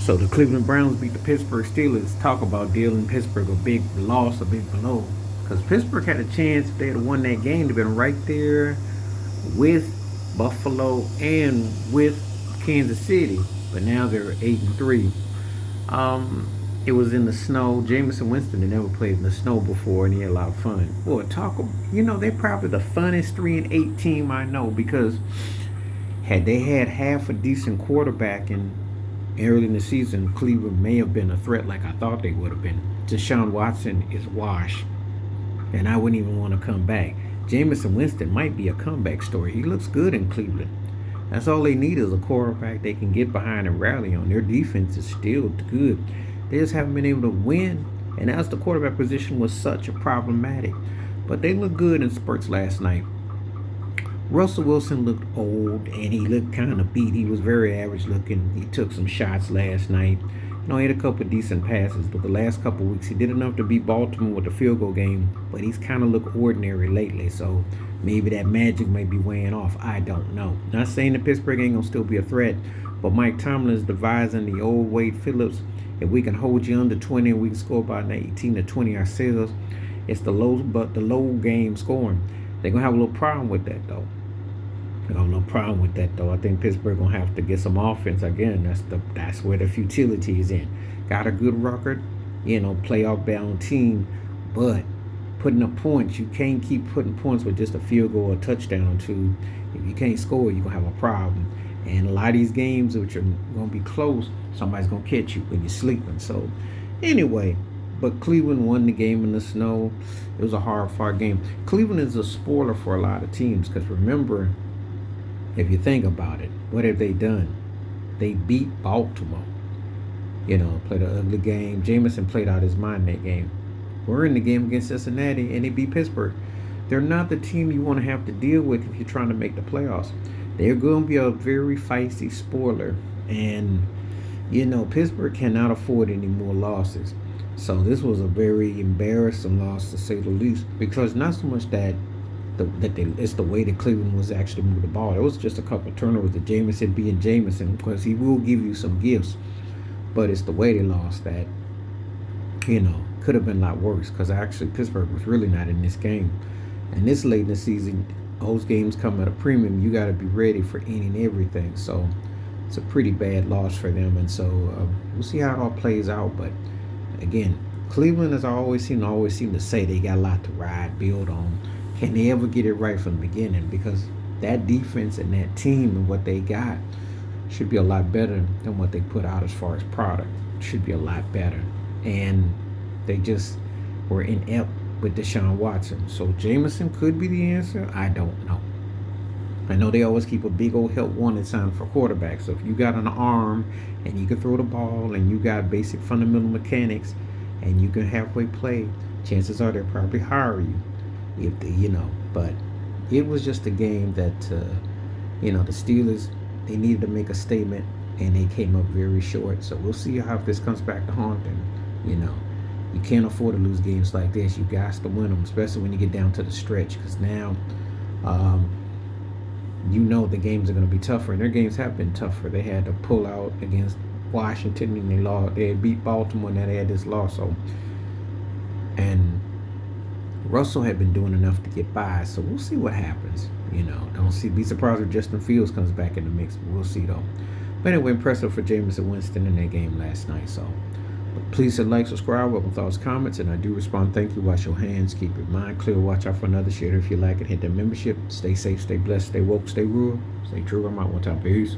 So the Cleveland Browns beat the Pittsburgh Steelers. Talk about dealing Pittsburgh a big loss, a big blow. Because Pittsburgh had a chance if they had won that game, they'd been right there with Buffalo and with Kansas City. But now they're 8-3. It was in the snow. Jameson Winston had never played in the snow before, and he had a lot of fun. Boy, they're probably the funnest 3-8 team I know because had they had half a decent quarterback in early in the season, Cleveland may have been a threat like I thought they would have been. Deshaun Watson is washed, and I wouldn't even want to come back. Jameson Winston might be a comeback story. He looks good in Cleveland. That's all they need is a quarterback they can get behind and rally on. Their defense is still good. They just haven't been able to win, and as the quarterback position was such a problematic. But they looked good in spurts last night. Russell Wilson looked old, and he looked kind of beat. He was very average looking. He took some shots last night. He had a couple of decent passes, but the last couple of weeks he did enough to beat Baltimore with the field goal game, but he's kind of looked ordinary lately, so maybe that magic may be weighing off. I don't know. Not saying that Pittsburgh ain't going to still be a threat, but Mike Tomlin is devising the old Wade Phillips. If we can hold you under 20 and we can score about 18 to 20 ourselves, it's the low game scoring. They're going to have a little problem with that, though. I think Pittsburgh gonna have to get some offense again. That's where the futility is in. Got a good record, playoff bound team, but putting up points, you can't keep putting points with just a field goal or a touchdown or two. If you can't score, you're gonna have a problem. And a lot of these games, which are gonna be close, somebody's gonna catch you when you're sleeping. So anyway, but Cleveland won the game in the snow. It was a hard-fought game. Cleveland is a spoiler for a lot of teams because remember, if you think about it, what have they done? They beat Baltimore. Played an ugly game. Jameson played out his mind in that game. We're in the game against Cincinnati, and they beat Pittsburgh. They're not the team you want to have to deal with if you're trying to make the playoffs. They're going to be a very feisty spoiler. And, Pittsburgh cannot afford any more losses. So this was a very embarrassing loss, to say the least, because not so much that it's the way that Cleveland was actually moving the ball. It was just a couple of turnovers that Jameson being Jameson, because he will give you some gifts, but it's the way they lost that, could have been a lot worse, because actually Pittsburgh was really not in this game. And this late in the season, those games come at a premium. You got to be ready for any and everything. So it's a pretty bad loss for them. And so we'll see how it all plays out. But again, Cleveland, as I always seem to say, they got a lot to build on. Can they ever get it right from the beginning? Because that defense and that team and what they got should be a lot better than what they put out as far as product. Should be a lot better. And they just were inept with Deshaun Watson. So Jameson could be the answer. I don't know. I know they always keep a big old help wanted sign for quarterbacks. So if you got an arm and you can throw the ball and you got basic fundamental mechanics and you can halfway play, chances are they'll probably hire you. If they, but it was just a game that, the Steelers, they needed to make a statement, and they came up very short. So we'll see how this comes back to haunt them. You can't afford to lose games like this. You got to win them, especially when you get down to the stretch, because now, the games are going to be tougher, and their games have been tougher. They had to pull out against Washington, and they lost. They had beat Baltimore, and then they had this loss. So, and Russell had been doing enough to get by, so we'll see what happens. Be surprised if Justin Fields comes back in the mix, but we'll see though. But anyway, impressive for Jameson Winston in that game last night. So please hit like, subscribe, welcome thoughts, comments, and I do respond. Thank you. Wash your hands, keep your mind clear, watch out for another share if you like it. Hit that membership. Stay safe, stay blessed, stay woke, stay real, stay true. I'm out one time. Peace.